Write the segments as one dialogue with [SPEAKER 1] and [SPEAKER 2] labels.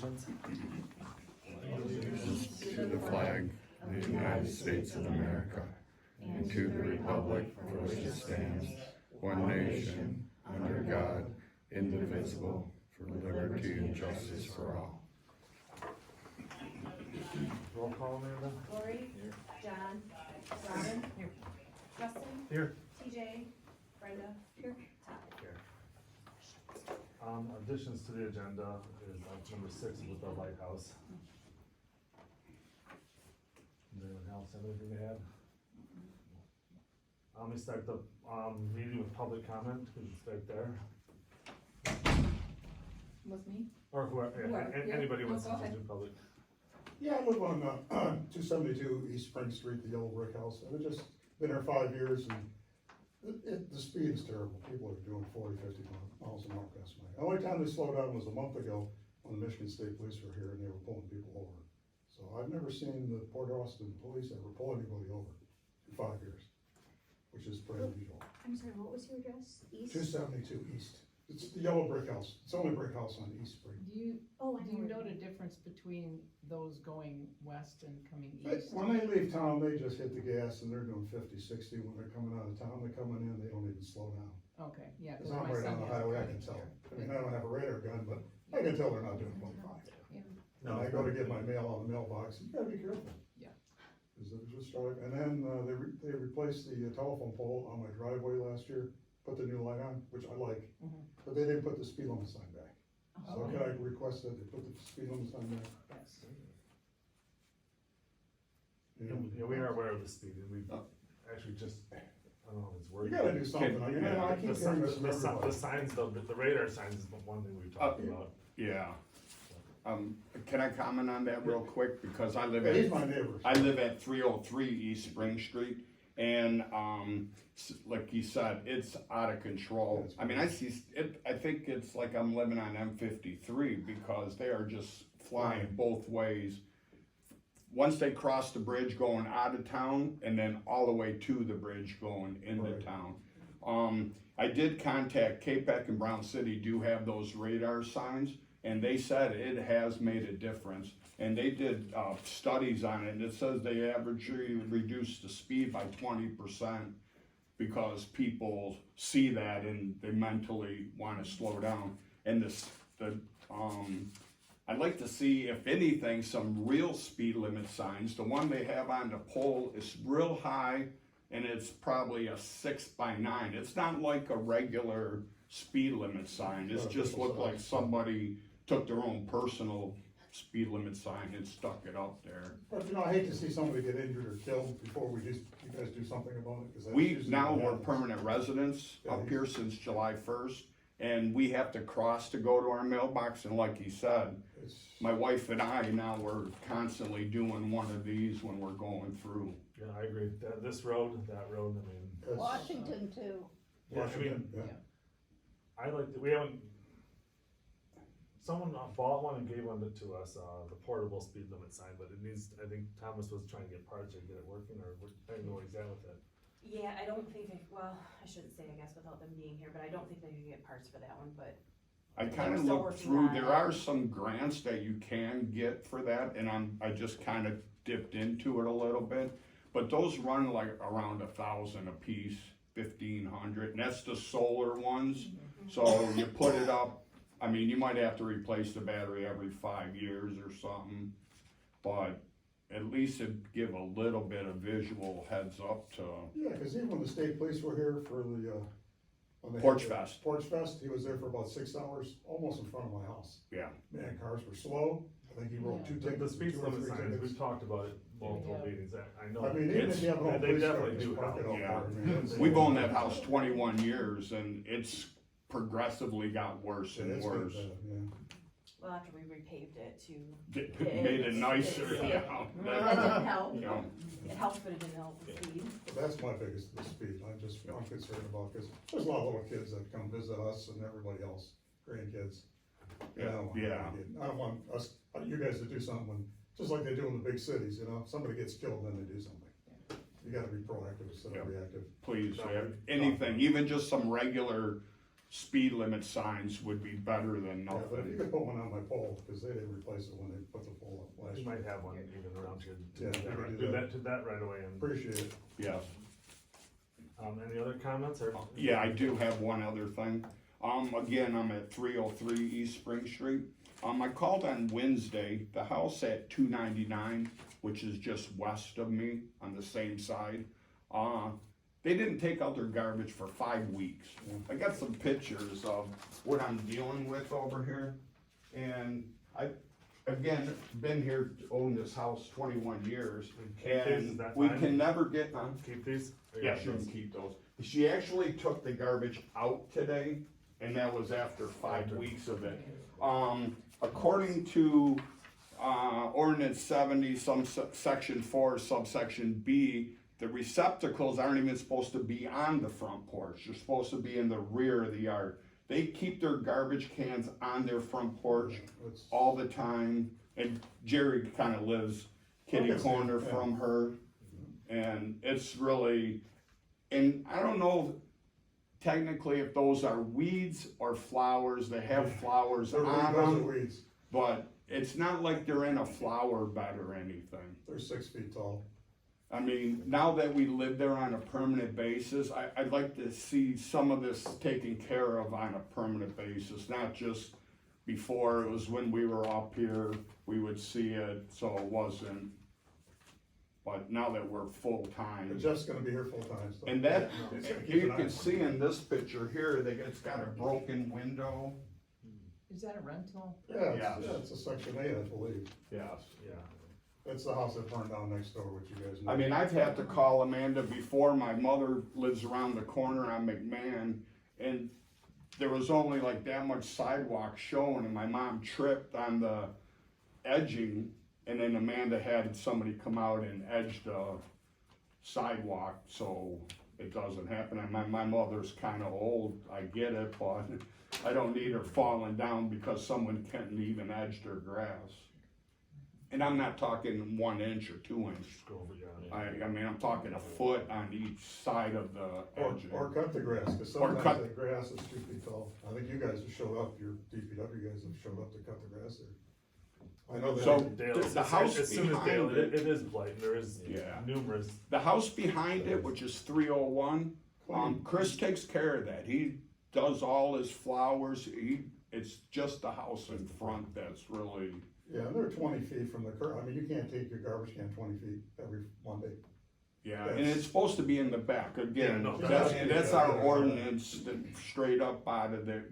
[SPEAKER 1] allegiance.
[SPEAKER 2] To the flag of the United States of America, and to the republic for which it stands, one nation, under God, indivisible, for liberty and justice for all.
[SPEAKER 1] Roll call, Amanda.
[SPEAKER 3] Lori, John, Robin, Justin,
[SPEAKER 1] Here.
[SPEAKER 3] TJ, Brenda, Todd.
[SPEAKER 1] Here. Additions to the agenda is number 6 with the Lighthouse. Does anyone else have anything to add? Let me start the meeting with public comment, because it's right there.
[SPEAKER 3] Was me?
[SPEAKER 1] Or whoever,
[SPEAKER 3] Yeah.
[SPEAKER 1] anybody wants
[SPEAKER 3] Go
[SPEAKER 1] to
[SPEAKER 3] ahead.
[SPEAKER 1] do public.
[SPEAKER 4] Yeah, I live on 272 East Spring Street, the yellow brick house. I've just been there 5 years, and the speed is terrible. People are doing 40, 50 miles an hour past me. The only time they slowed down was a month ago when the Michigan State Police were here and they were pulling people over. So I've never seen the Port Austin Police ever pull anybody over in 5 years, which is pretty unusual.
[SPEAKER 5] I'm sorry, what was your address? East?
[SPEAKER 4] 272 East. It's the yellow brick house. It's the only brick house on East Spring.
[SPEAKER 6] Do you,
[SPEAKER 5] Oh, I
[SPEAKER 6] do you
[SPEAKER 5] know.
[SPEAKER 6] note a difference between those going west and coming
[SPEAKER 4] But
[SPEAKER 6] east?
[SPEAKER 4] when they leave town, they just hit the gas and they're doing 50, 60. When they're coming out of town, they're coming in, they don't even slow down.
[SPEAKER 6] Okay, yeah.
[SPEAKER 4] Cause
[SPEAKER 6] 'cause
[SPEAKER 4] I'm
[SPEAKER 6] my
[SPEAKER 4] right
[SPEAKER 6] son
[SPEAKER 4] on the
[SPEAKER 6] has a
[SPEAKER 4] highway, I
[SPEAKER 6] car
[SPEAKER 4] can tell.
[SPEAKER 6] here.
[SPEAKER 4] I mean, I don't have a radar gun, but I can tell they're not doing 25. And I go to get my mail out of the mailbox, you gotta be careful.
[SPEAKER 6] Yeah.
[SPEAKER 4] Cause they're just starting, and then, they replaced the telephone pole on my driveway last year, put the new light on, which I like.
[SPEAKER 6] Mhm.
[SPEAKER 4] But they didn't put the speed limit sign back. So
[SPEAKER 6] Okay.
[SPEAKER 4] can I request that they put the speed limit sign back?
[SPEAKER 6] Yes.
[SPEAKER 1] Yeah, we are aware of the speed, and we actually just, I don't know if it's
[SPEAKER 4] You
[SPEAKER 1] working.
[SPEAKER 4] gotta do something, I mean, I keep hearing this from
[SPEAKER 1] The
[SPEAKER 4] everybody.
[SPEAKER 1] signs, the radar signs is one thing we've talked about.
[SPEAKER 2] Yeah. Can I comment on that real quick? Because I live
[SPEAKER 4] Yeah, he's
[SPEAKER 2] at,
[SPEAKER 4] my neighbor.
[SPEAKER 2] I live at 303 East Spring Street, and, like you said, it's out of control. I mean, I see, I think it's like I'm living on M53, because they are just flying both ways. Once they cross the bridge going out of town, and then all the way to the bridge going into
[SPEAKER 4] Right.
[SPEAKER 2] town. I did contact K-Pac and Brown City, do have those radar signs, and they said it has made a difference. And they did studies on it, and it says they averagely reduced the speed by 20%, because people see that and they mentally want to slow down. And I'd like to see, if anything, some real speed limit signs. The one they have on the pole is real high, and it's probably a 6x9. It's not like a regular speed limit sign. It's just looked like somebody took their own personal speed limit sign and stuck it up there.
[SPEAKER 4] But I hate to see somebody get injured or killed before you guys do something about it, cause that's
[SPEAKER 2] We,
[SPEAKER 4] usually
[SPEAKER 2] now
[SPEAKER 4] what
[SPEAKER 2] we're
[SPEAKER 4] happens.
[SPEAKER 2] permanent residents
[SPEAKER 4] Yeah,
[SPEAKER 2] up here since July 1st, and we have to cross to go to our mailbox, and like he said,
[SPEAKER 4] It's-
[SPEAKER 2] my wife and I, now we're constantly doing one of these when we're going through.
[SPEAKER 1] Yeah, I agree, this road, that road, I mean,
[SPEAKER 4] it's-
[SPEAKER 5] Washington too.
[SPEAKER 1] yeah, I mean,
[SPEAKER 4] Washington, yeah.
[SPEAKER 1] I like, we haven't, someone bought one and gave one to us, the portable speed limit sign, but it needs, I think Thomas was trying to get parts to get it working, or I don't know where he's at with it.
[SPEAKER 3] Yeah, I don't think well, I shouldn't say, I guess, without them being here, but I don't think they can get parts for that one, but
[SPEAKER 2] I
[SPEAKER 3] We're
[SPEAKER 2] kinda
[SPEAKER 3] still
[SPEAKER 2] looked
[SPEAKER 3] working
[SPEAKER 2] through,
[SPEAKER 3] on
[SPEAKER 2] there
[SPEAKER 3] it.
[SPEAKER 2] are some grants that you can get for that, and I just kinda dipped into it a little bit. But those run like around 1,000 a piece, 1,500, and that's the solar ones. So you put it up, I mean, you might have to replace the battery every 5 years or something, but at least it'd give a little bit of visual heads up to,
[SPEAKER 4] Yeah, cause even when the state police were here for the, when they had
[SPEAKER 2] Porch
[SPEAKER 4] the
[SPEAKER 2] Fest.
[SPEAKER 4] Porch Fest, he was there for about 6 hours, almost in front of my house.
[SPEAKER 2] yeah.
[SPEAKER 4] Man, cars were slow, I think he wrote
[SPEAKER 6] Yeah.
[SPEAKER 4] 2
[SPEAKER 1] The
[SPEAKER 4] tickets,
[SPEAKER 1] speed
[SPEAKER 4] 2 or
[SPEAKER 1] limit
[SPEAKER 4] 3
[SPEAKER 1] signs,
[SPEAKER 4] tickets.
[SPEAKER 1] we've talked about it multiple
[SPEAKER 6] Yeah.
[SPEAKER 1] meetings, I know.
[SPEAKER 4] I mean, even if you have an old
[SPEAKER 1] They
[SPEAKER 4] police car,
[SPEAKER 1] definitely
[SPEAKER 4] just
[SPEAKER 1] do
[SPEAKER 4] park it
[SPEAKER 1] help.
[SPEAKER 4] out
[SPEAKER 2] Yeah.
[SPEAKER 4] there. I mean, it's-
[SPEAKER 2] We've owned that house 21 years, and it's progressively got worse
[SPEAKER 4] Yeah,
[SPEAKER 2] and
[SPEAKER 4] it's been
[SPEAKER 2] worse.
[SPEAKER 4] bad, yeah.
[SPEAKER 3] well, after we repaved it too.
[SPEAKER 2] Made it nicer,
[SPEAKER 3] It
[SPEAKER 2] yeah.
[SPEAKER 3] didn't help,
[SPEAKER 2] Yeah.
[SPEAKER 3] it helped, but it didn't help the speed.
[SPEAKER 4] But that's my biggest, the speed, I'm concerned about, cause there's a lot of little kids that come visit us and everybody else, grandkids. And I don't want
[SPEAKER 2] Yeah.
[SPEAKER 4] I don't want us, you guys to do something, just like they do in the big cities, you know, if somebody gets killed, then they do something. You gotta be proactive instead of
[SPEAKER 2] Yeah.
[SPEAKER 4] reactive.
[SPEAKER 2] Please, anything, even just some regular speed limit signs would be better than
[SPEAKER 4] Yeah, but if you
[SPEAKER 2] nothing.
[SPEAKER 4] could put one on my pole, cause they didn't replace it when they put the pole up last
[SPEAKER 1] You
[SPEAKER 4] year.
[SPEAKER 1] might have one even around here.
[SPEAKER 4] Yeah,
[SPEAKER 1] Do that
[SPEAKER 4] we
[SPEAKER 1] right-
[SPEAKER 4] can
[SPEAKER 1] do
[SPEAKER 4] do that.
[SPEAKER 1] that right away and,
[SPEAKER 4] Appreciate it.
[SPEAKER 2] Yes.
[SPEAKER 1] any other comments or?
[SPEAKER 2] Yeah, I do have one other thing. Again, I'm at 303 East Spring Street. I called on Wednesday, the house at 299, which is just west of me on the same side. They didn't take out their garbage for 5 weeks. I got some pictures of what I'm dealing with over here. And I, again, been here, owned this house 21 years.
[SPEAKER 1] Is
[SPEAKER 2] And
[SPEAKER 1] that
[SPEAKER 2] we
[SPEAKER 1] fine?
[SPEAKER 2] can never get,
[SPEAKER 1] Keep these? Or you
[SPEAKER 2] yeah,
[SPEAKER 1] got
[SPEAKER 2] she can
[SPEAKER 1] those?
[SPEAKER 2] keep those. She actually took the garbage out today, and that was after 5 weeks of it. According to, ordinance 70, section 4, subsection B, the receptacles aren't even supposed to be on the front porch, they're supposed to be in the rear of the yard. They keep their garbage cans on their front porch
[SPEAKER 4] It's-
[SPEAKER 2] all the time, and Jerry kinda lives kitty
[SPEAKER 4] Okay,
[SPEAKER 2] corner
[SPEAKER 4] yeah.
[SPEAKER 2] from her. And it's really, and I don't know technically if those are weeds or flowers, they have flowers
[SPEAKER 4] They're
[SPEAKER 2] on
[SPEAKER 4] those are
[SPEAKER 2] them,
[SPEAKER 4] weeds,
[SPEAKER 2] but it's not like they're in a flower bed or anything.
[SPEAKER 4] they're 6 feet tall.
[SPEAKER 2] I mean, now that we live there on a permanent basis, I'd like to see some of this taken care of on a permanent basis, not just before. It was when we were up here, we would see it, so it wasn't. But now that we're
[SPEAKER 4] But
[SPEAKER 2] full-time,
[SPEAKER 4] Jeff's gonna be here full time, so.
[SPEAKER 2] and that,
[SPEAKER 4] No, it's gonna keep
[SPEAKER 2] you
[SPEAKER 4] an eye on
[SPEAKER 2] can
[SPEAKER 4] it.
[SPEAKER 2] see in this picture here, it's got a broken window.
[SPEAKER 6] Is that a rental?
[SPEAKER 4] Yeah,
[SPEAKER 2] Yes.
[SPEAKER 4] it's a section 8, I believe.
[SPEAKER 2] Yes.
[SPEAKER 1] Yeah.
[SPEAKER 4] It's the house that burned down next door, which you guys know.
[SPEAKER 2] I mean, I've had to call Amanda before. My mother lives around the corner on McMahon, and there was only like that much sidewalk showing, and my mom tripped on the edging, and then Amanda had somebody come out and edge the sidewalk, so it doesn't happen. And my mother's kinda old, I get it, but I don't need her falling down because someone can't even edge their grass. And I'm not talking 1 inch or 2 inch.
[SPEAKER 1] Just go over, yeah.
[SPEAKER 2] I mean, I'm talking a foot on each side of the edge.
[SPEAKER 4] Or cut the grass, cause
[SPEAKER 2] Or
[SPEAKER 4] sometimes
[SPEAKER 2] cut-
[SPEAKER 4] the grass is 2 feet tall. I think you guys have showed up, your DPW guys have showed up to cut the grass there. I know
[SPEAKER 2] So-
[SPEAKER 4] that,
[SPEAKER 1] Dale,
[SPEAKER 2] The house
[SPEAKER 1] as soon as
[SPEAKER 2] behind
[SPEAKER 1] Dale,
[SPEAKER 2] it-
[SPEAKER 1] it is blight, there is
[SPEAKER 2] Yeah.
[SPEAKER 1] numerous.
[SPEAKER 2] The house behind it, which is 301, Chris takes care of that. He does all his flowers. It's just the house in front that's really,
[SPEAKER 4] yeah, they're 20 feet from the curb. I mean, you can't take your garbage can 20 feet every Monday.
[SPEAKER 2] yeah, and it's supposed to be in the back. Again,
[SPEAKER 1] Yeah, no,
[SPEAKER 2] that's our ordinance that straight up out of the,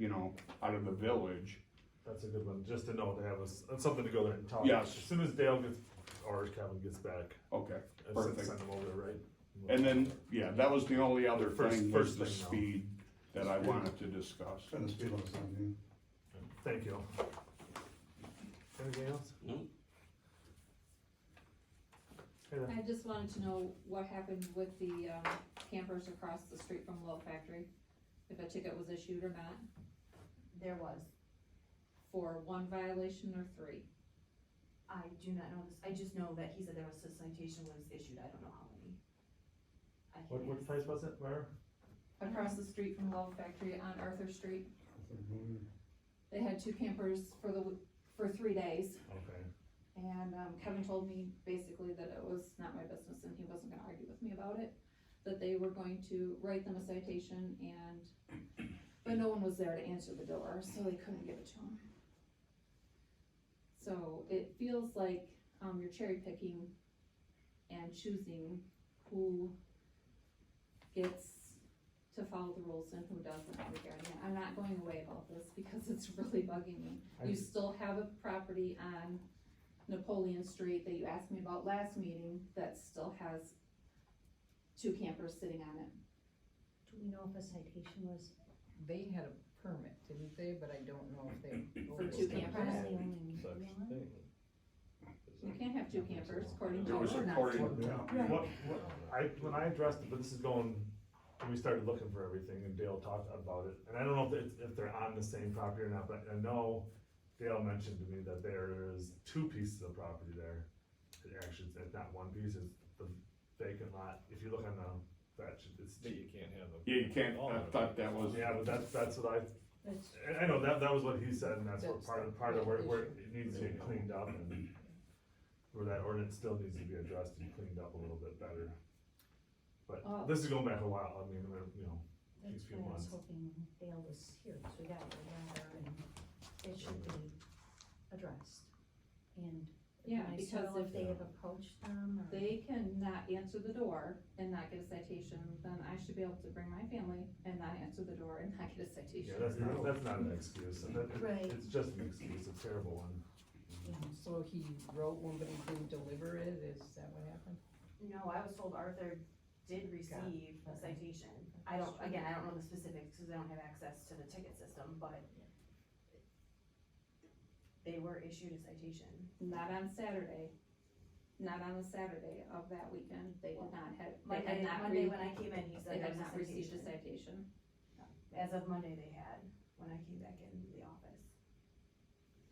[SPEAKER 2] out of the village.
[SPEAKER 1] That's a good one, just to know, to have us, something to go there and talk.
[SPEAKER 2] Yes.
[SPEAKER 1] As soon as Dale gets, or Kevin gets back,
[SPEAKER 2] Okay,
[SPEAKER 1] send
[SPEAKER 2] perfect.
[SPEAKER 1] them over there, right?
[SPEAKER 2] And then, yeah, that was the only other thing was
[SPEAKER 1] First
[SPEAKER 2] the
[SPEAKER 1] thing, though.
[SPEAKER 2] speed that I wanted to discuss.
[SPEAKER 4] And the speed limit's on you.
[SPEAKER 1] Thank you. Anything else?
[SPEAKER 7] No.
[SPEAKER 1] Hey there.
[SPEAKER 8] I just wanted to know what happened with the campers across the street from Lowell Factory, if a ticket was issued or not,
[SPEAKER 3] There was,
[SPEAKER 8] for 1 violation or 3.
[SPEAKER 3] I do not know this, I just know that he said there was a citation was issued, I don't know how many. I can
[SPEAKER 1] What
[SPEAKER 3] ask.
[SPEAKER 1] place was it, where?
[SPEAKER 8] Across the street from Lowell Factory on Arthur Street, they had 2 campers for 3 days.
[SPEAKER 1] Okay.
[SPEAKER 8] And Kevin told me basically that it was not my business and he wasn't gonna argue with me about it. That they were going to write them a citation but no one was there to answer the door, so they couldn't give it to him. So it feels like, you're cherry picking and choosing who gets to follow the rules and who doesn't regarding it. I'm not going away about this because it's really bugging me. You still have a property on Napoleon Street that you asked me about last meeting that still has 2 campers sitting on it.
[SPEAKER 5] Do we know if a citation was?
[SPEAKER 6] They had a permit, didn't they? But I don't know if they.
[SPEAKER 8] For 2 campers?
[SPEAKER 5] That's the only one.
[SPEAKER 8] You can't have 2 campers according to
[SPEAKER 2] It was
[SPEAKER 8] ordinance.
[SPEAKER 2] according,
[SPEAKER 1] When I addressed it, but this is going, when we started looking for everything and Dale talked about it, and I don't know if they're on the same property or not, but I know Dale mentioned to me that there is 2 pieces of property there. Actually, it's not 1 piece, it's the vacant lot. If you look on the that should, it's,
[SPEAKER 7] That you can't have them.
[SPEAKER 2] Yeah, you can't, I thought that was,
[SPEAKER 1] yeah, but that's what
[SPEAKER 5] That's,
[SPEAKER 1] I know, that was what he said, and that's what
[SPEAKER 6] That's
[SPEAKER 1] part of where
[SPEAKER 6] issue.
[SPEAKER 1] it needs to get cleaned up, and where that ordinance still needs to be addressed and cleaned up a little bit better. But
[SPEAKER 8] Oh.
[SPEAKER 1] this is going back a while, I mean, you know,
[SPEAKER 5] that's
[SPEAKER 1] few
[SPEAKER 5] why I was
[SPEAKER 1] months.
[SPEAKER 5] hoping Dale was here, because we got your letter, and it should be addressed. And
[SPEAKER 8] Yeah,
[SPEAKER 5] nice to
[SPEAKER 8] because
[SPEAKER 5] know
[SPEAKER 8] if
[SPEAKER 5] they have approached them, or.
[SPEAKER 8] they cannot answer the door and not get a citation, then I should be able to bring my family and not answer the door and not get a citation.
[SPEAKER 1] yeah, that's not an excuse, and
[SPEAKER 5] Right.
[SPEAKER 1] it's just an excuse, a terrible one.
[SPEAKER 5] Yeah.
[SPEAKER 6] So he wrote one, but he didn't deliver it, is that what happened?
[SPEAKER 3] No, I was told Arthur did receive a citation. I don't know the specifics, cause I don't have access to the ticket system, but they were issued a citation.
[SPEAKER 8] Not on Saturday, not on the Saturday of that weekend, they did not have, they
[SPEAKER 3] Monday,
[SPEAKER 8] had not
[SPEAKER 3] Monday when I came in, he
[SPEAKER 8] they
[SPEAKER 3] said there
[SPEAKER 8] had
[SPEAKER 3] was
[SPEAKER 8] not
[SPEAKER 3] a
[SPEAKER 8] received a
[SPEAKER 3] citation.
[SPEAKER 8] citation.
[SPEAKER 3] As of Monday they had, when I came back into the office.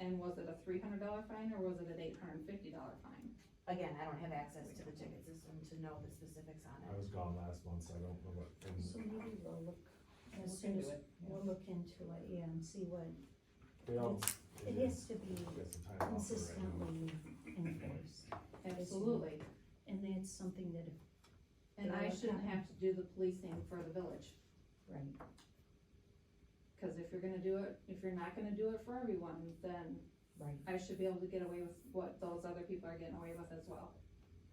[SPEAKER 8] And was it a $300 fine or was it an $850 fine?
[SPEAKER 3] Again, I don't have access to the ticket system to know the specifics on
[SPEAKER 1] I
[SPEAKER 3] it.
[SPEAKER 1] was gone last month, so I don't know what, and
[SPEAKER 5] So maybe we'll look, as
[SPEAKER 6] Look
[SPEAKER 5] soon
[SPEAKER 6] into
[SPEAKER 5] as,
[SPEAKER 6] it, yeah.
[SPEAKER 5] we'll look into it, yeah, and see what,
[SPEAKER 1] Dale.
[SPEAKER 5] it has to be
[SPEAKER 1] Get some time off for right now.
[SPEAKER 5] consistently enforced.
[SPEAKER 8] Absolutely,
[SPEAKER 5] And that's something that,
[SPEAKER 8] and I shouldn't have to do the policing for the village,
[SPEAKER 5] right,
[SPEAKER 8] cause if you're gonna do it, if you're not gonna do it for everyone, then
[SPEAKER 5] right.
[SPEAKER 8] I should be able to get away with what those other people are getting away with as well.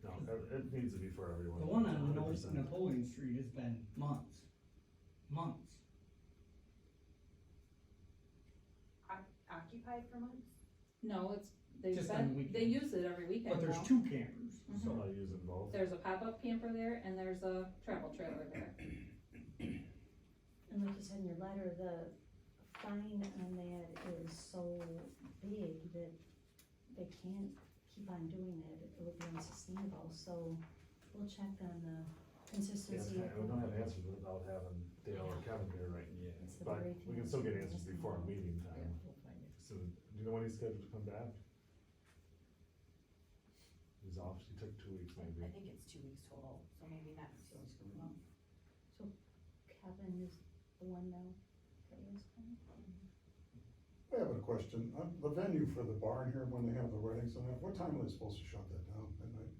[SPEAKER 1] No, it needs to be for everyone.
[SPEAKER 9] The one on
[SPEAKER 1] 100%.
[SPEAKER 9] Napoleon Street has been months.
[SPEAKER 3] Occupied for months?
[SPEAKER 8] No, it's, they've
[SPEAKER 9] Just on
[SPEAKER 8] been, they
[SPEAKER 9] weekends.
[SPEAKER 8] use it every weekend
[SPEAKER 9] But there's
[SPEAKER 8] now.
[SPEAKER 9] two campers,
[SPEAKER 8] Mhm.
[SPEAKER 1] So I use them both.
[SPEAKER 8] There's a pop-up camper there and there's a travel trailer there.
[SPEAKER 5] And like you said in your letter, the fine on that is so big that they can't keep on doing it, it would be unsustainable, so we'll check on the
[SPEAKER 1] Yes,
[SPEAKER 5] consistency of
[SPEAKER 1] we don't have
[SPEAKER 5] the.
[SPEAKER 1] answers without having Dale or Kevin here, right?
[SPEAKER 7] Yeah.
[SPEAKER 5] It's the
[SPEAKER 1] But
[SPEAKER 5] very
[SPEAKER 1] we can
[SPEAKER 5] thing
[SPEAKER 1] still get
[SPEAKER 5] that's
[SPEAKER 1] answers before our meeting
[SPEAKER 6] Yeah,
[SPEAKER 1] time.
[SPEAKER 6] we'll find it.
[SPEAKER 1] So, do you know when he's scheduled to come back? He's off, he took 2 weeks maybe.
[SPEAKER 3] I think it's 2 weeks total, so maybe next.
[SPEAKER 5] Kevin is the one now that is coming.
[SPEAKER 4] I have a question, the venue for the barn here, when they have the weddings and that, what time are they supposed to shut that down, midnight?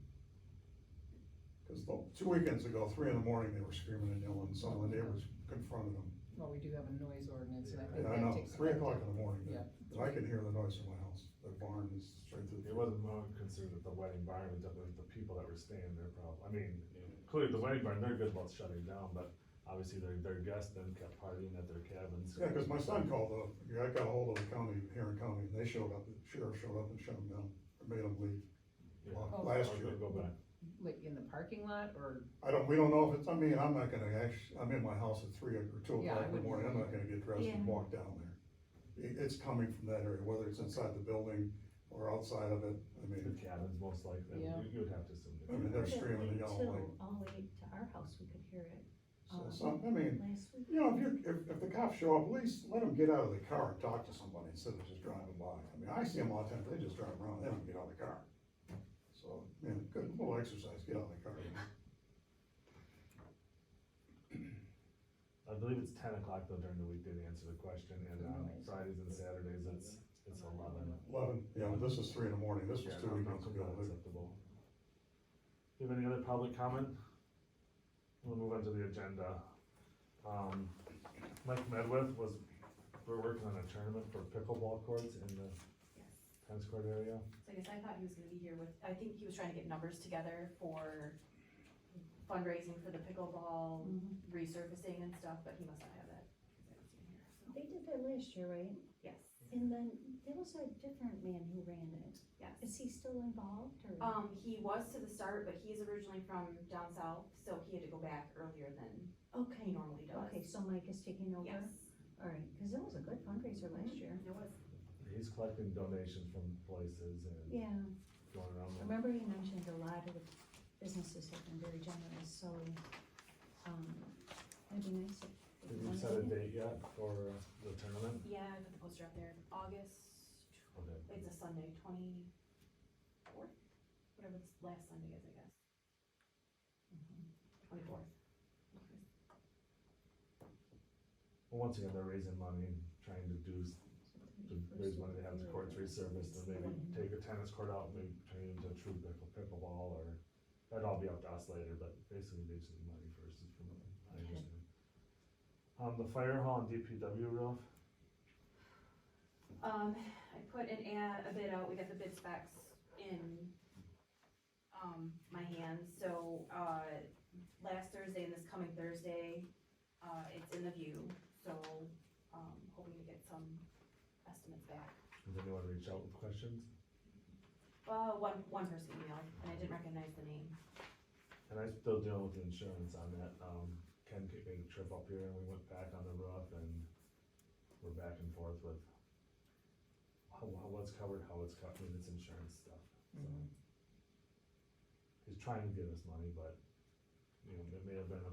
[SPEAKER 4] Cause 2 weekends ago, 3 in the morning, they were screaming and yelling, some of the neighbors confronted them.
[SPEAKER 6] Well, we do have a noise ordinance, and I think
[SPEAKER 4] Yeah, I
[SPEAKER 6] that
[SPEAKER 4] know,
[SPEAKER 6] takes.
[SPEAKER 4] 3 o'clock in the morning,
[SPEAKER 6] Yeah.
[SPEAKER 4] and I can hear the noise from my house, the barn is straight through.
[SPEAKER 1] It wasn't more concerned with the wedding barn, it was the people that were staying there probably. I mean, clearly the wedding barn, they're good about shutting down, but obviously their guests then kept partying at their cabins.
[SPEAKER 4] Yeah, cause my son called I got a hold of the county, Huron County, and they showed up, the sheriff showed up and shut them down, or made them leave.
[SPEAKER 1] Yeah.
[SPEAKER 6] Oh.
[SPEAKER 4] Last
[SPEAKER 1] Or
[SPEAKER 4] year.
[SPEAKER 1] Go back.
[SPEAKER 6] Like in the parking lot, or,
[SPEAKER 4] We don't know if it's, I'm not gonna I'm in my house at 3 or 2
[SPEAKER 6] Yeah, I
[SPEAKER 4] o'clock in the
[SPEAKER 6] wouldn't
[SPEAKER 4] morning, I'm not
[SPEAKER 6] either.
[SPEAKER 4] gonna get dressed and
[SPEAKER 5] Yeah.
[SPEAKER 4] walk down there. It's coming from that area, whether it's inside the building or outside of it,
[SPEAKER 1] The cabins most likely,
[SPEAKER 6] Yeah.
[SPEAKER 1] you would have to assume.
[SPEAKER 4] I mean, they're screaming and yelling like.
[SPEAKER 5] All the way to our house, we could hear it,
[SPEAKER 4] So,
[SPEAKER 5] last week.
[SPEAKER 4] you know, if the cops show up, at least let them get out of the car and talk to somebody instead of just driving by. I mean, I see them a lot of times, they just drive around, they don't get out of the car. So, good, little exercise, get out of the car.
[SPEAKER 1] I believe it's 10 o'clock though during the weekday to answer the question, and on
[SPEAKER 6] Nice.
[SPEAKER 1] Fridays and Saturdays, it's 11.
[SPEAKER 4] 11, yeah, this is 3 in the morning, this was
[SPEAKER 1] Yeah,
[SPEAKER 4] 2 weekends ago.
[SPEAKER 1] not acceptable. Do you have any other public comment? We'll move on to the agenda. Mike Medwith we're working on a tournament for pickleball courts in the
[SPEAKER 3] Yes.
[SPEAKER 1] tennis court area.
[SPEAKER 3] So I guess I thought he was gonna be here I think he was trying to get numbers together for fundraising for the pickleball
[SPEAKER 5] Mhm.
[SPEAKER 3] resurfacing and stuff, but he must not have that, cause I don't see him here, so.
[SPEAKER 5] They did that last year, right?
[SPEAKER 3] Yes,
[SPEAKER 5] And then there was a different man who ran it.
[SPEAKER 3] yes.
[SPEAKER 5] Is he still involved, or?
[SPEAKER 3] He was to the start, but he's originally from down south, so he had to go back earlier than he
[SPEAKER 5] Okay,
[SPEAKER 3] normally does.
[SPEAKER 5] okay, so Mike is taking over?
[SPEAKER 3] Yes,
[SPEAKER 5] Alright, cause it was a good fundraiser last year.
[SPEAKER 3] it was.
[SPEAKER 1] He's collecting donations from places and
[SPEAKER 5] Yeah,
[SPEAKER 1] going around.
[SPEAKER 5] I remember he mentioned a lot of the businesses have been very generous, so, it'd be nice if.
[SPEAKER 1] Did you set a date yet for the tournament?
[SPEAKER 3] Yeah, I put the poster up there, August,
[SPEAKER 1] Okay.
[SPEAKER 3] it's a Sunday, 24th, whatever this last Sunday is, I guess. 24th.
[SPEAKER 1] well, once again, they're raising money, trying to raise money to have the courts resurfaced, and maybe take a tennis court out, maybe turn it into a true pickleball, or, that'd all be up to us later, but basically they just need money first, is from what I understand. The fire hall and DPW roof,
[SPEAKER 3] I put a bid out, we got the bid specs in, my hands, so, last Thursday and this coming Thursday, it's in the view, so, hoping to get some estimates back.
[SPEAKER 1] does anyone reach out with questions?
[SPEAKER 3] One person emailed, and I didn't recognize the name.
[SPEAKER 1] And I'm still dealing with the insurance on that, Ken made a trip up here, and we went back on the roof, and we're back and forth with what's covered, how it's covered, I mean, it's insurance stuff, so. He's trying to give us money, but, you know, it may have been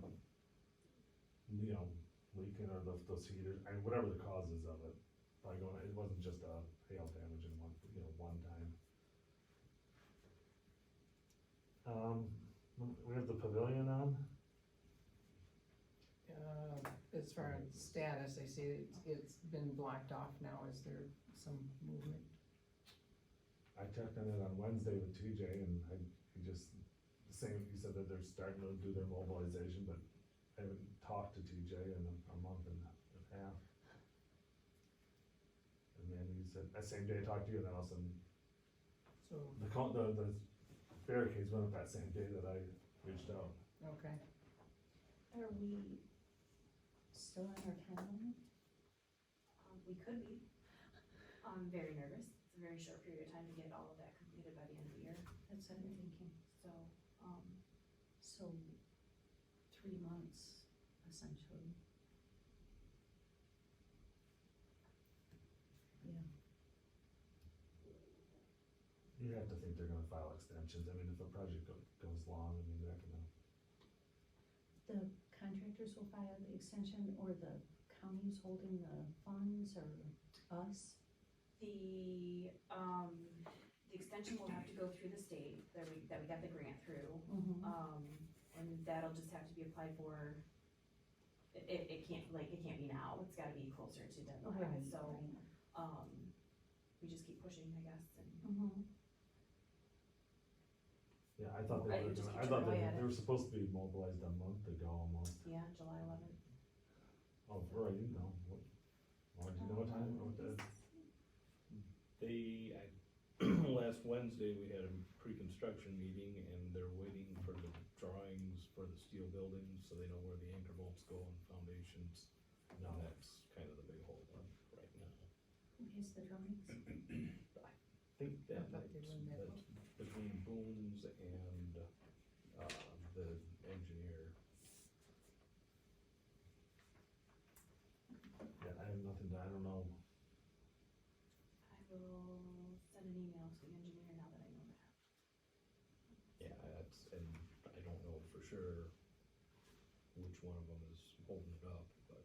[SPEAKER 1] leaking or those heaters, and whatever the causes of it, probably going, it wasn't just a hail damage in one time. We have the pavilion on,
[SPEAKER 6] As far as status, I see it's been blocked off now, is there some movement?
[SPEAKER 1] I checked on it on Wednesday with TJ, and he said that they're starting to do their mobilization, but I haven't talked to TJ in a month and a half. And then he said, that same day I talked to you, and then all of a sudden,
[SPEAKER 6] So,
[SPEAKER 1] the barricades went up that same day that I reached out.
[SPEAKER 6] okay,
[SPEAKER 5] Are we still on our timeline?
[SPEAKER 3] We could be. I'm very nervous, it's a very short period of time to get all of that completed by the end of the year,
[SPEAKER 5] That's what I'm thinking.
[SPEAKER 3] so,
[SPEAKER 5] So, 3 months, essentially. Yeah.
[SPEAKER 1] You have to think they're gonna file extensions, I mean, if a project goes long, I mean, they're gonna,
[SPEAKER 5] The contractors will file the extension, or the county's holding the funds, or us?
[SPEAKER 3] the extension will have to go through the state that we got the grant through.
[SPEAKER 5] Mm-hmm.
[SPEAKER 3] And that'll just have to be applied for, it can't be now, it's gotta be closer to deadline, so, we just keep pushing, I guess, and.
[SPEAKER 5] Mm-hmm.
[SPEAKER 1] yeah, I thought
[SPEAKER 3] Right,
[SPEAKER 1] they
[SPEAKER 3] you just
[SPEAKER 1] were,
[SPEAKER 3] keep
[SPEAKER 1] I thought
[SPEAKER 3] chipping away
[SPEAKER 1] they
[SPEAKER 3] at it.
[SPEAKER 1] were supposed to be mobilized a month ago almost.
[SPEAKER 3] Yeah, July 11th.
[SPEAKER 1] Oh, right, you know, do you know what time, what the?
[SPEAKER 7] Last Wednesday, we had a pre-construction meeting, and they're waiting for the drawings for the steel buildings, so they know where the anchor bolts go and foundations. And that's kind of the big hold up right now.
[SPEAKER 5] Who has the drawings?
[SPEAKER 7] I think that
[SPEAKER 6] thought they were in that
[SPEAKER 7] that's between Boone's and, the engineer.
[SPEAKER 1] Yeah, I have nothing to, I don't know,
[SPEAKER 3] I will send an email to the engineer now that I know that.
[SPEAKER 7] Yeah, and I don't know for sure which one of them is holding it up, but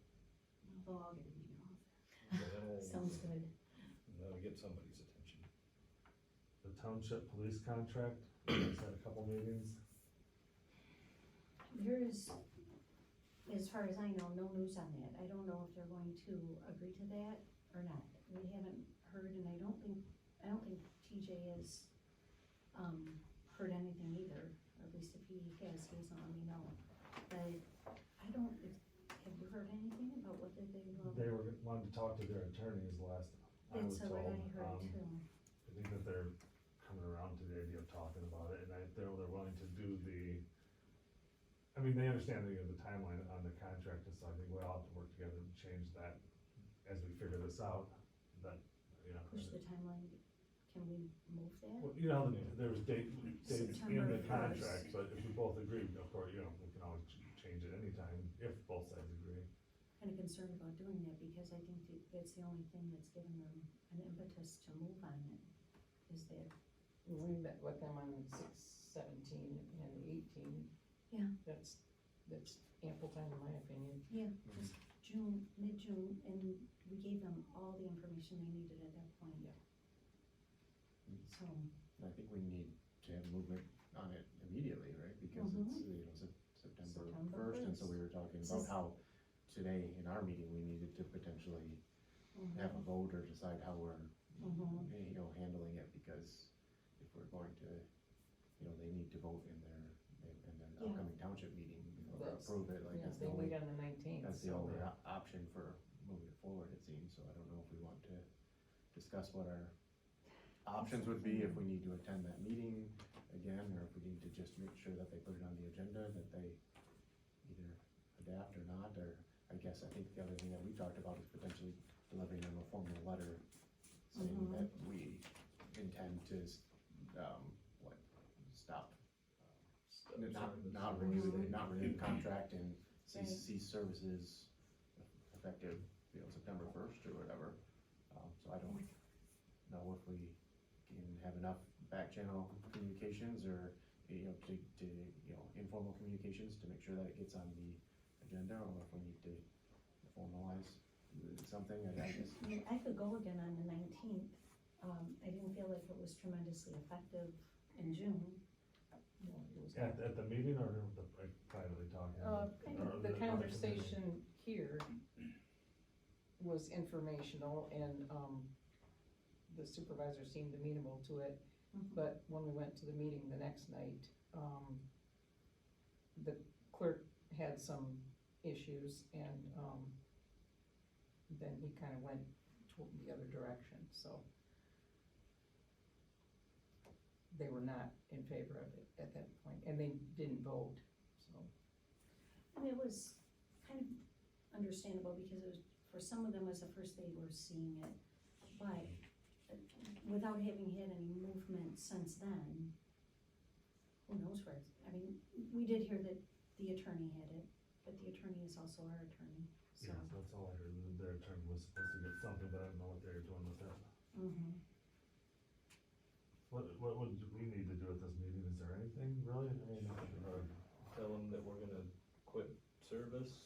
[SPEAKER 3] They'll all get an email.
[SPEAKER 5] Sounds good.
[SPEAKER 7] that'll get somebody's attention.
[SPEAKER 1] the township police contract, we just had a couple meetings.
[SPEAKER 5] There is, as far as I know, no news on that. I don't know if they're going to agree to that or not. We haven't heard, and I don't think TJ has, heard anything either, or at least if he has, he's gonna let me know. But have you heard anything about what they will?
[SPEAKER 1] They wanted to talk to their attorneys last, I was
[SPEAKER 5] That's what
[SPEAKER 1] told,
[SPEAKER 5] I heard too.
[SPEAKER 1] I think that they're coming around to the idea of talking about it, and they're willing to do I mean, they understand the timeline on the contract, and so I think we all have to work together to change that as we figure this out, but, you know.
[SPEAKER 5] Push the timeline, can we move that?
[SPEAKER 1] Well, you know, there was dates in
[SPEAKER 5] September
[SPEAKER 1] the
[SPEAKER 5] 1st.
[SPEAKER 1] contract, but if we both agree, of course, you know, we can always change it anytime, if both sides agree.
[SPEAKER 5] Kinda concerned about doing that, because I think that's the only thing that's given them an impetus to move on it, is that.
[SPEAKER 6] we met with them on 6/17 and 18.
[SPEAKER 5] Yeah.
[SPEAKER 6] That's ample time in my opinion.
[SPEAKER 5] Yeah, just mid-June, and we gave them all the information they needed at that point.
[SPEAKER 6] Yeah.
[SPEAKER 5] So,
[SPEAKER 10] I think we need to have movement on it immediately, right? Because it's, September
[SPEAKER 5] September
[SPEAKER 10] first, and so
[SPEAKER 5] 1st.
[SPEAKER 10] we were talking
[SPEAKER 5] This
[SPEAKER 10] about
[SPEAKER 5] is-
[SPEAKER 10] how today in our meeting, we needed to potentially have a vote or decide how we're, you know, handling it, because if we're going to, you know, they need to vote in their
[SPEAKER 5] Yeah.
[SPEAKER 10] upcoming township meeting, you know, to
[SPEAKER 6] That's-
[SPEAKER 10] approve it, like,
[SPEAKER 6] Yeah,
[SPEAKER 10] that's the
[SPEAKER 6] they
[SPEAKER 10] only,
[SPEAKER 6] meet on the 19th.
[SPEAKER 10] that's the
[SPEAKER 6] so-
[SPEAKER 10] only option for moving it forward, it seems, so I don't know if we want to discuss what our options would be, if we need to attend that meeting again, or if we need to just make sure that they put it on the agenda, that they either adapt or not, or I guess, I think the other thing that we talked about is potentially delivering them a formal letter saying that we intend to, what, stop, not renew the contract and cease services effective, you know, September 1st or whatever. So I don't know if we can have enough back channel communications or, you know, to, you know, informal communications to make sure that it gets on the agenda, or if we need to formalize something, I guess.
[SPEAKER 5] I mean, I could go again on the 19th. I didn't feel like it was tremendously effective in June.
[SPEAKER 1] At the meeting or like privately talking? Or
[SPEAKER 6] The
[SPEAKER 1] the
[SPEAKER 6] conversation here was informational, and, the supervisor seemed amenable to it, but when we went to the meeting the next night, the clerk had some issues, and, then he kinda went toward the other direction, so they were not in favor of it at that point, and they didn't vote, so.
[SPEAKER 5] I mean, it was kind of understandable because it was, for some of them, it was the first they were seeing it. But without having had any movement since then, who knows where it's, I mean, we did hear that the attorney had it, but the attorney is also our attorney, so.
[SPEAKER 1] Yeah, that's all I heard, their attorney was supposed to get something, but I don't know what they're doing with that. What would we need to do at this meeting, is there anything really? I mean,
[SPEAKER 7] Tell them that we're gonna quit service,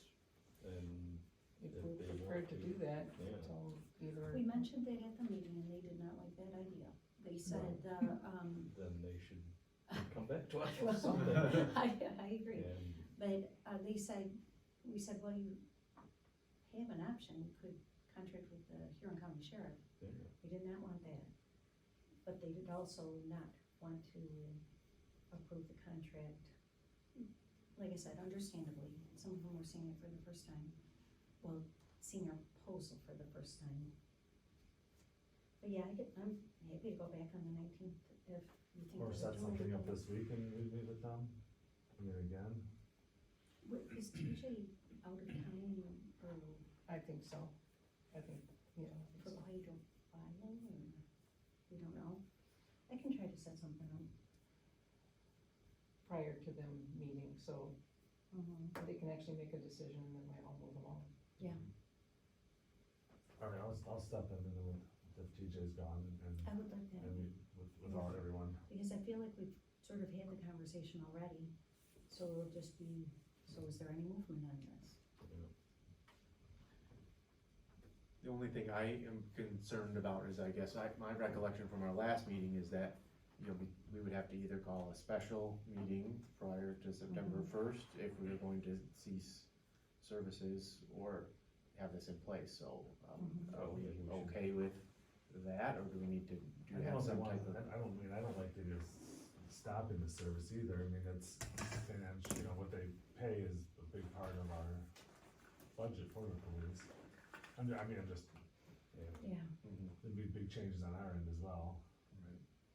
[SPEAKER 7] and
[SPEAKER 6] If
[SPEAKER 7] If
[SPEAKER 6] we're
[SPEAKER 7] they
[SPEAKER 6] prepared
[SPEAKER 7] want
[SPEAKER 6] to
[SPEAKER 7] to.
[SPEAKER 6] do that,
[SPEAKER 7] Yeah.
[SPEAKER 6] tell them either.
[SPEAKER 5] We mentioned that at the meeting and they did not like that idea. They said,
[SPEAKER 7] then they should come back to us
[SPEAKER 5] well,
[SPEAKER 7] with something.
[SPEAKER 5] I agree.
[SPEAKER 7] And
[SPEAKER 5] But, they said, we said, well, you have an option, you could contract with the Huron County Sheriff.
[SPEAKER 7] Yeah.
[SPEAKER 5] We did not want that. But they did also not want to approve the contract. Like I said, understandably, some of them were seeing it for the first time. Well, seeing our proposal for the first time. But yeah, I'm happy to go back on the 19th if you think.
[SPEAKER 1] or
[SPEAKER 5] we
[SPEAKER 1] set
[SPEAKER 5] should do
[SPEAKER 1] something up
[SPEAKER 5] anything.
[SPEAKER 1] this week and we meet with them, I mean, again.
[SPEAKER 5] Is TJ out of town or
[SPEAKER 6] I think so, I think, yeah. I think
[SPEAKER 5] for
[SPEAKER 6] so.
[SPEAKER 5] hydrophile, or we don't know? I can try to set something up.
[SPEAKER 6] Prior to them meeting, so they can actually make a decision and then we all move along.
[SPEAKER 5] Yeah,
[SPEAKER 1] Alright, I'll step in and then if TJ's gone
[SPEAKER 5] I would like that,
[SPEAKER 1] and meet with all, everyone.
[SPEAKER 5] because I feel like we've sort of had the conversation already, so it'll just be, so is there any movement on this?
[SPEAKER 10] The only thing I am concerned about is, I guess, my recollection from our last meeting is that, you know, we would have to either call a special meeting prior to September 1st if we were going to cease services, or have this in place, so, are we okay with that, or do we need to, do we have some type of?
[SPEAKER 1] I don't like to just stopping the service either, I mean, it's, and, you know, what they pay is a big part of our budget for the police. I'm just,
[SPEAKER 5] Yeah,
[SPEAKER 1] there'd be big changes on our end as well.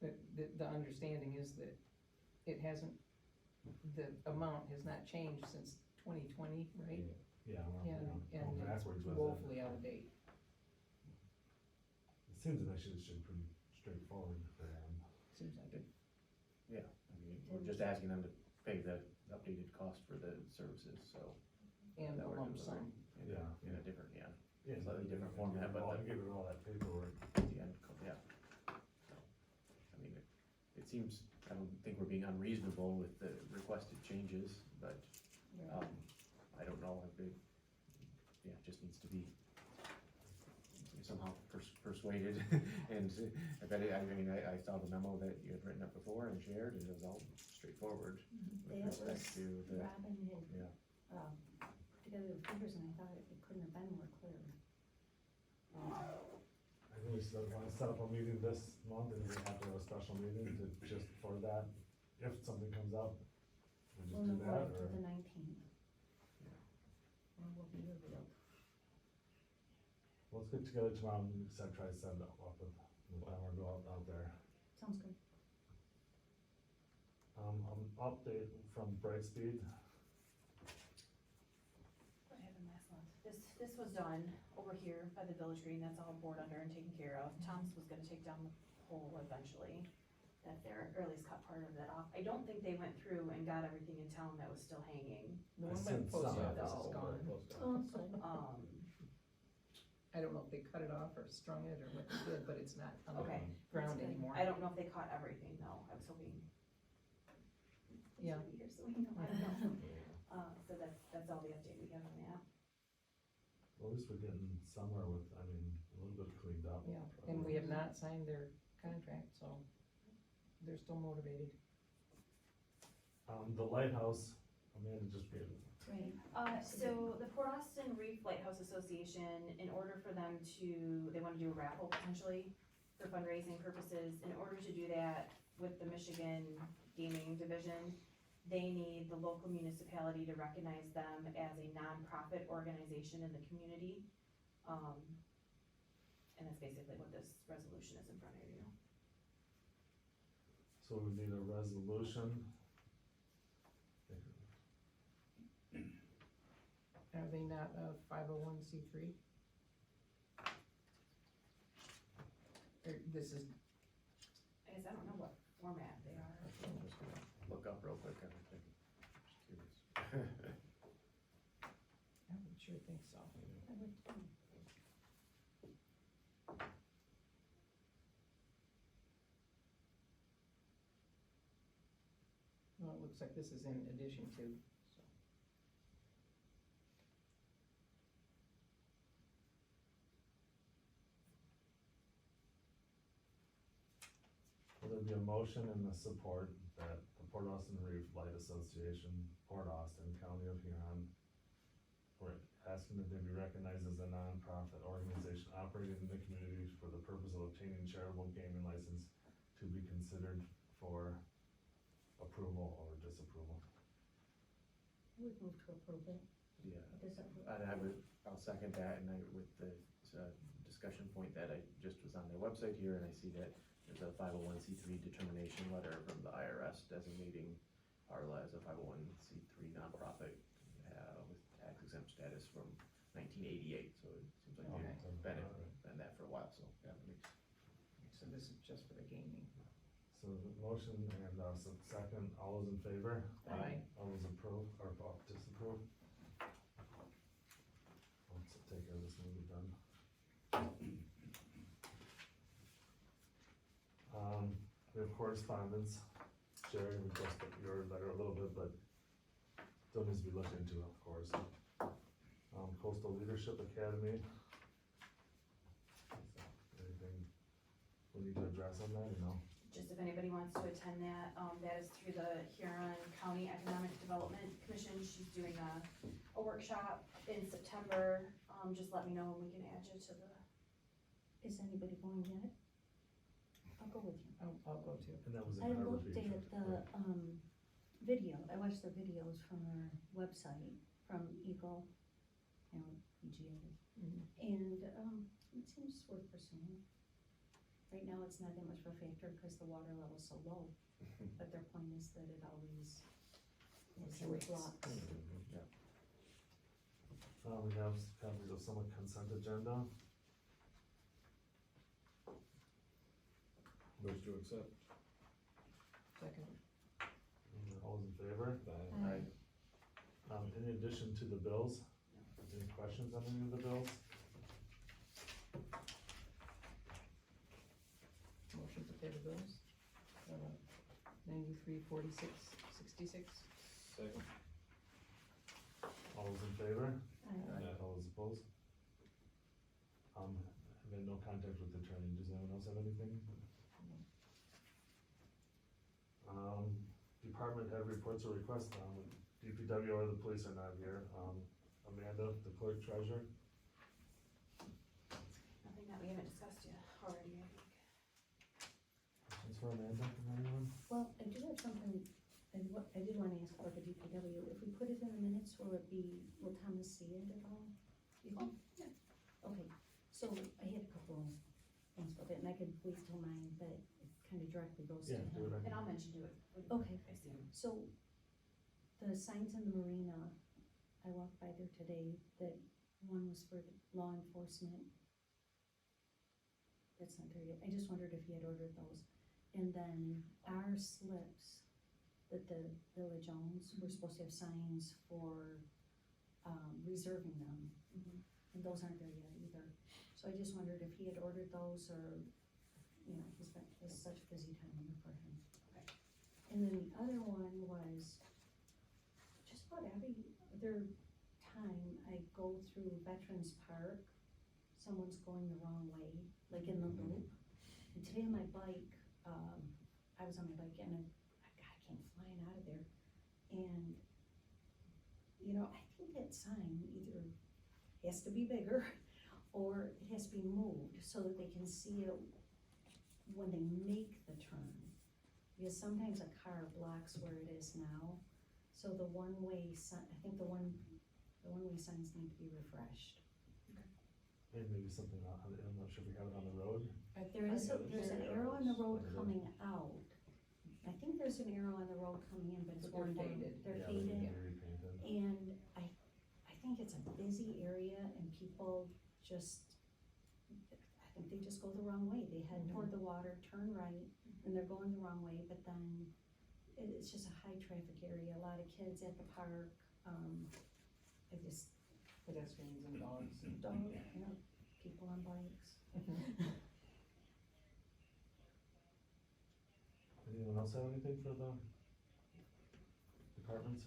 [SPEAKER 6] But the understanding is that it hasn't, the amount has not changed since 2020, right?
[SPEAKER 1] Yeah, well,
[SPEAKER 6] And
[SPEAKER 1] backwards
[SPEAKER 6] it's
[SPEAKER 1] with it.
[SPEAKER 6] woefully out of date.
[SPEAKER 1] It seems that should be pretty straightforward for them.
[SPEAKER 6] Seems like it.
[SPEAKER 10] Yeah, I mean, we're just asking them to pay the updated cost for the services, so.
[SPEAKER 6] And
[SPEAKER 10] that
[SPEAKER 6] a
[SPEAKER 10] we're
[SPEAKER 6] lump sum.
[SPEAKER 10] delivering
[SPEAKER 1] Yeah.
[SPEAKER 10] In a different,
[SPEAKER 1] Yeah,
[SPEAKER 10] slightly different format, but
[SPEAKER 1] Get rid of all that paperwork.
[SPEAKER 10] the end, yeah. So, I mean, it seems, I don't think we're being unreasonable with the requested changes, but, I don't know if it, yeah, it just needs to be somehow persuaded, and I bet it, I mean, I saw the memo that you had written up before and shared, and it was all straightforward with
[SPEAKER 5] that was,
[SPEAKER 10] respect to the,
[SPEAKER 5] Robin had,
[SPEAKER 10] yeah.
[SPEAKER 5] together the figures and I thought it couldn't have been more clear.
[SPEAKER 1] I think we still wanna set up a meeting this month, and we have to have a special meeting to, just for that, if something comes up. We
[SPEAKER 5] We'll
[SPEAKER 1] just do
[SPEAKER 5] move
[SPEAKER 1] that,
[SPEAKER 5] on to
[SPEAKER 1] or,
[SPEAKER 5] the 19th. Or will be revealed.
[SPEAKER 1] let's get together tomorrow and try to set it up with Bauer, go out there.
[SPEAKER 5] Sounds good.
[SPEAKER 1] Update from Brightspeed.
[SPEAKER 3] What happened last month? This was done over here by the Village Green, that's all bored under and taken care of. Tom's was gonna take down the pole eventually, that there, or at least cut part of it off. I don't think they went through and got everything in town that was still hanging.
[SPEAKER 6] The
[SPEAKER 1] I
[SPEAKER 6] one by
[SPEAKER 1] sent
[SPEAKER 6] the post
[SPEAKER 1] some.
[SPEAKER 6] office is
[SPEAKER 3] No.
[SPEAKER 6] gone.
[SPEAKER 5] Oh, that's good.
[SPEAKER 6] I don't know if they cut it off or strung it or what they did, but it's not on the
[SPEAKER 3] Okay.
[SPEAKER 6] ground
[SPEAKER 3] That's good.
[SPEAKER 6] anymore.
[SPEAKER 3] I don't know if they caught everything though, I was hoping.
[SPEAKER 6] Yeah.
[SPEAKER 3] Here, so we know, I don't know. So that's all the update we have on that.
[SPEAKER 1] Well, at least we're getting somewhere with, I mean, a little bit cleaned up.
[SPEAKER 6] Yeah, and we have not signed their contract, so they're still motivated.
[SPEAKER 1] The Lighthouse, Amanda just gave it.
[SPEAKER 5] Right.
[SPEAKER 3] So the Port Austin Reef Lighthouse Association, in order for them to, they wanna do a raffle potentially for fundraising purposes. In order to do that with the Michigan Gaming Division, they need the local municipality to recognize them as a nonprofit organization in the community. And that's basically what this resolution is in front of you.
[SPEAKER 1] So we need a resolution.
[SPEAKER 6] Are they not a 501c3? Or this is,
[SPEAKER 3] I guess I don't know what format they are.
[SPEAKER 10] I'm just gonna look up real quick, I think, just curious.
[SPEAKER 6] I would sure think so.
[SPEAKER 5] I would too.
[SPEAKER 6] Well, it looks like this is in addition to, so.
[SPEAKER 1] Will there be a motion and a support that the Port Austin Reef Light Association, Port Austin, County of Huron, we're asking that they be recognized as a nonprofit organization operating in the community for the purpose of obtaining charitable gaming license to be considered for approval or disapproval.
[SPEAKER 5] I would move to approve it.
[SPEAKER 10] Yeah,
[SPEAKER 5] Disapprove.
[SPEAKER 10] I'll second that, and with the discussion point that I just was on their website here, and I see that there's a 501c3 determination letter from the IRS designating Parla as a 501c3 nonprofit with tax exempt status from 1988, so it seems like
[SPEAKER 6] Okay.
[SPEAKER 10] they've been that for a while, so yeah, that makes.
[SPEAKER 6] So this is just for the gaming.
[SPEAKER 1] So the motion and second, all those in favor?
[SPEAKER 6] Aye.
[SPEAKER 1] All those approve or disapprove? Let's take care of this when we're done. We have correspondence. Jerry, we just got your letter a little bit, but still needs to be looked into, of course. Coastal Leadership Academy. Anything we need to address on that, or no?
[SPEAKER 3] Just if anybody wants to attend that, that is through the Huron County Economic Development Commission. She's doing a workshop in September. Just let me know and we can add you to the.
[SPEAKER 5] Is anybody going yet? I'll go with you.
[SPEAKER 6] I'll go too.
[SPEAKER 1] And that was in
[SPEAKER 5] I
[SPEAKER 1] Harbor
[SPEAKER 5] looked
[SPEAKER 1] Beach.
[SPEAKER 5] at the, video, I watched the videos from our website, from Eagle, EGA.
[SPEAKER 6] Mhm.
[SPEAKER 5] And, it seems worth pursuing. Right now, it's not that much of a factor because the water level's so low, but their point is that it always is in
[SPEAKER 6] Fluctuates.
[SPEAKER 5] flux.
[SPEAKER 10] Yeah.
[SPEAKER 1] We have copies of some consent agenda.
[SPEAKER 7] Motion to accept.
[SPEAKER 6] Second.
[SPEAKER 1] All those in favor?
[SPEAKER 5] Aye.
[SPEAKER 1] In addition to the bills, any questions on any of the bills?
[SPEAKER 6] Motion to pay the bills. 9346.66.
[SPEAKER 7] Second.
[SPEAKER 1] All those in favor?
[SPEAKER 5] Aye.
[SPEAKER 1] All those opposed? I've had no contact with the attorney, does anyone else have anything? Department head reports or requests, DPW or the police are not here. Amanda, the clerk treasurer.
[SPEAKER 3] Nothing that we haven't discussed yet already, I think.
[SPEAKER 1] Questions for Amanda from anyone?
[SPEAKER 5] Well, I do have something, and what, I did wanna ask about the DPW, if we put it in the minutes, will Thomas see it at all? You think?
[SPEAKER 3] yeah.
[SPEAKER 5] Okay, so I had a couple things with it, and I could wait till mine, but it kinda directly goes to
[SPEAKER 1] Yeah, do
[SPEAKER 5] him.
[SPEAKER 1] it.
[SPEAKER 3] And I'll mention to it.
[SPEAKER 5] Okay.
[SPEAKER 3] I see him.
[SPEAKER 5] So, the signs in the marina, I walked by there today, that one was for law enforcement. That's not there yet, I just wondered if he had ordered those. And then our slips that the village owns, we're supposed to have signs for, reserving them.
[SPEAKER 3] Mhm.
[SPEAKER 5] And those aren't there yet either, so I just wondered if he had ordered those, or, you know, it's such a busy time for him.
[SPEAKER 3] Okay.
[SPEAKER 5] And then the other one was, just about every other time I go through Veterans Park, someone's going the wrong way, like in the loop. And today on my bike, I was on my bike and I came flying out of there. And, you know, I think that sign either has to be bigger or it has to be moved so that they can see it when they make the turn. Because sometimes a car blocks where it is now. So the one-way sign, I think the one-way signs need to be refreshed.
[SPEAKER 1] Maybe something on, I'm not sure if we have it on the road.
[SPEAKER 5] There's an arrow on the road coming out. I think there's an arrow on the road coming in, but it's
[SPEAKER 6] But they're
[SPEAKER 5] worn down.
[SPEAKER 6] faded.
[SPEAKER 5] They're
[SPEAKER 1] Yeah,
[SPEAKER 5] faded.
[SPEAKER 1] they need to be repainted.
[SPEAKER 5] And I think it's a busy area and people just, I think they just go the wrong way. They head toward the water, turn right, and they're going the wrong way, but then it's just a high traffic area, a lot of kids at the park, I just,
[SPEAKER 6] Pedestrians and dogs.
[SPEAKER 5] don't, you know, people on bikes.
[SPEAKER 1] Anyone else have anything for the departments?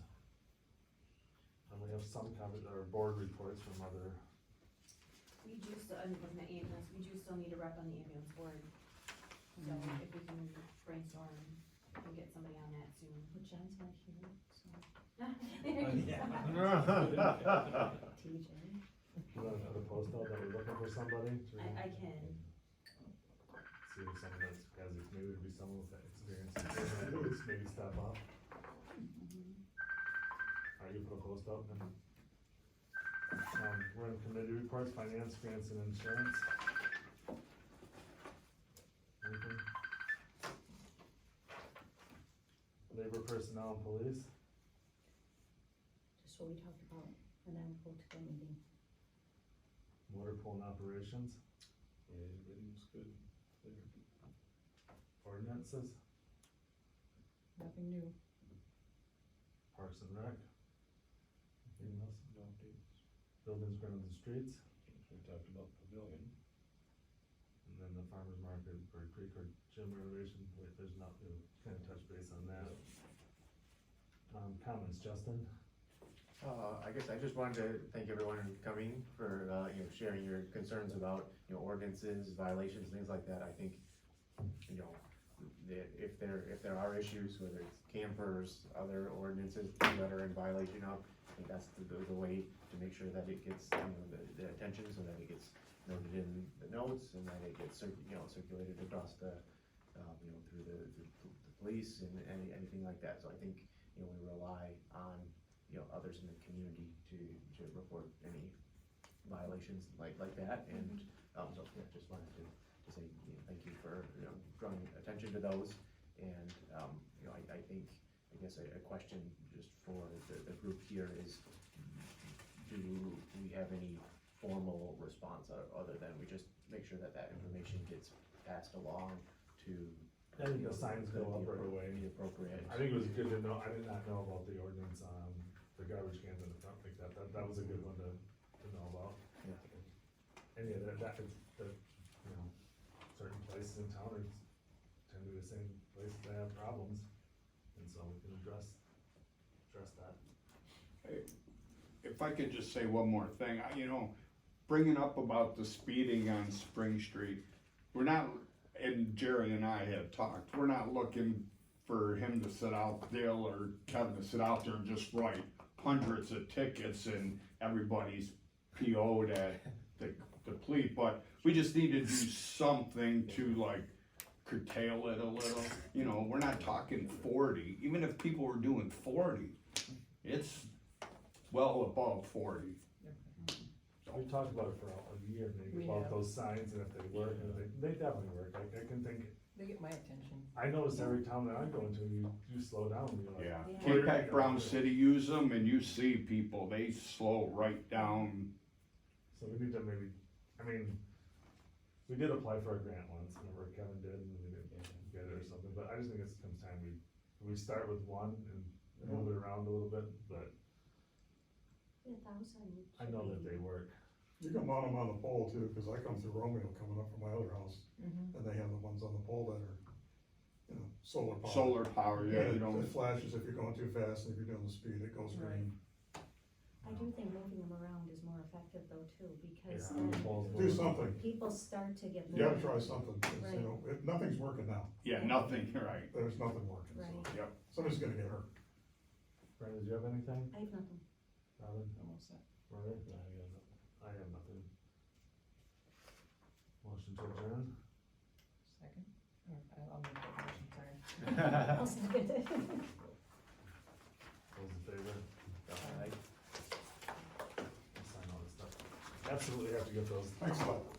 [SPEAKER 1] And we have some comment, or board reports from other,
[SPEAKER 3] We do still, I'm looking at ambulance, we do still need a rep on the ambulance board. So if we can brainstorm and get somebody on that soon.
[SPEAKER 5] But John's not here, so,
[SPEAKER 9] Yeah.
[SPEAKER 5] TJ.
[SPEAKER 1] you want to put a post out that we're looking for somebody to?
[SPEAKER 3] I can.
[SPEAKER 1] See if someone that's, has, maybe it'd be someone with that experience, in ambulance, maybe step up. Are you put a post out then? We're in committee reports, finance, grants and insurance. Anything? Labor, personnel and police,
[SPEAKER 5] Just what we talked about, and then we'll go to the meeting.
[SPEAKER 1] motor pool and operations,
[SPEAKER 7] Yeah, everything's good there.
[SPEAKER 1] ordinances,
[SPEAKER 6] Nothing new.
[SPEAKER 1] parks and rec. Anything else?
[SPEAKER 7] No updates.
[SPEAKER 1] Buildings, grounds and streets,
[SPEAKER 7] We talked about pavilion.
[SPEAKER 1] and then the farmer's market, Bird Creek or gym renovation, there's not, kind of touch base on that. Comments, Justin?
[SPEAKER 10] I guess I just wanted to thank everyone for coming, for, sharing your concerns about, ordinances, violations, things like that. I think, that if there are issues, whether it's campers, other ordinances that are in violation of, I think that's the way to make sure that it gets, the attention, so that it gets noted in the notes, and that it gets, circulated across the, through the police and anything like that. So I think, we rely on, others in the community to report any violations like that, and, so, yeah, just wanted to say, thank you for, drawing attention to those, and, I think, I guess a question just for the group here is, do we have any formal response other than we just make sure that information gets passed along to?
[SPEAKER 1] I think the signs go up right away.
[SPEAKER 10] The appropriate.
[SPEAKER 1] I think it was good to know, I did not know about the ordinance, the garbage cans in the front like that was a good one to know about.
[SPEAKER 10] Yeah.
[SPEAKER 1] And yeah, that is, certain places in town are, tend to be the same places that have problems, and so we can address that.
[SPEAKER 2] If I could just say one more thing, bringing up about the speeding on Spring Street, we're not, and Jerry and I had talked, we're not looking for him to sit out, Dale or Kevin to sit out there and just write hundreds of tickets and everybody's PO'd at the police, but we just need to do something to like curtail it a little. You know, we're not talking 40, even if people were doing 40, it's well above 40.
[SPEAKER 1] We talked about it for a year, maybe,
[SPEAKER 6] We
[SPEAKER 1] about
[SPEAKER 6] have.
[SPEAKER 1] those signs and if they work, and they definitely work, I can think,
[SPEAKER 6] They get my attention.
[SPEAKER 1] I notice every town that I go into, you slow down, and you're like.
[SPEAKER 2] Yeah,
[SPEAKER 3] Yeah.
[SPEAKER 2] Cape Pac Brown City use them, and you see people, they slow right down.
[SPEAKER 1] So we need to maybe, I mean, we did apply for a grant once, remember Kevin did, and we didn't get it or something, but I just think it's comes time we start with one and move it around a little bit, but
[SPEAKER 5] 1,000.
[SPEAKER 1] I know that they work.
[SPEAKER 4] You can mount them on the pole too, cause I come through Romeo coming up from my other house,
[SPEAKER 6] Mhm.
[SPEAKER 4] and they have the ones on the pole that are, you know, solar powered.
[SPEAKER 2] Solar power, yeah, you
[SPEAKER 4] It
[SPEAKER 2] know,
[SPEAKER 4] flashes if you're going too fast, and if you're doing the speed, it goes green.
[SPEAKER 5] I do think moving them around is more effective though too, because
[SPEAKER 1] Yeah,
[SPEAKER 5] then
[SPEAKER 1] balls
[SPEAKER 4] Do
[SPEAKER 1] moving.
[SPEAKER 4] something,
[SPEAKER 5] people start to get
[SPEAKER 4] you gotta
[SPEAKER 5] moving.
[SPEAKER 4] try something, 'cause, you
[SPEAKER 5] Right.
[SPEAKER 4] know, nothing's working now,
[SPEAKER 2] yeah, nothing, right.
[SPEAKER 4] there's nothing working,
[SPEAKER 5] Right.
[SPEAKER 4] so,
[SPEAKER 2] Yep.
[SPEAKER 4] somebody's gonna get hurt.
[SPEAKER 1] Brandon, did you have anything?
[SPEAKER 5] I have nothing.
[SPEAKER 1] Robin,
[SPEAKER 6] Almost set.
[SPEAKER 1] Robert? I have nothing. Motion to adjourn?
[SPEAKER 6] Second, or I'll make that motion, sorry.
[SPEAKER 5] I'll second it.
[SPEAKER 1] Those in favor?
[SPEAKER 10] Alright.
[SPEAKER 1] I'll sign all this stuff. Absolutely have to get those.
[SPEAKER 4] Thanks a lot.